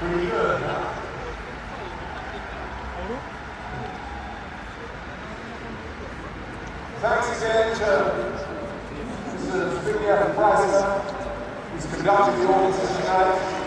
Pretty good, huh? Thanks again to Mr. Zbigniew Preissler, who's conducting the audience tonight.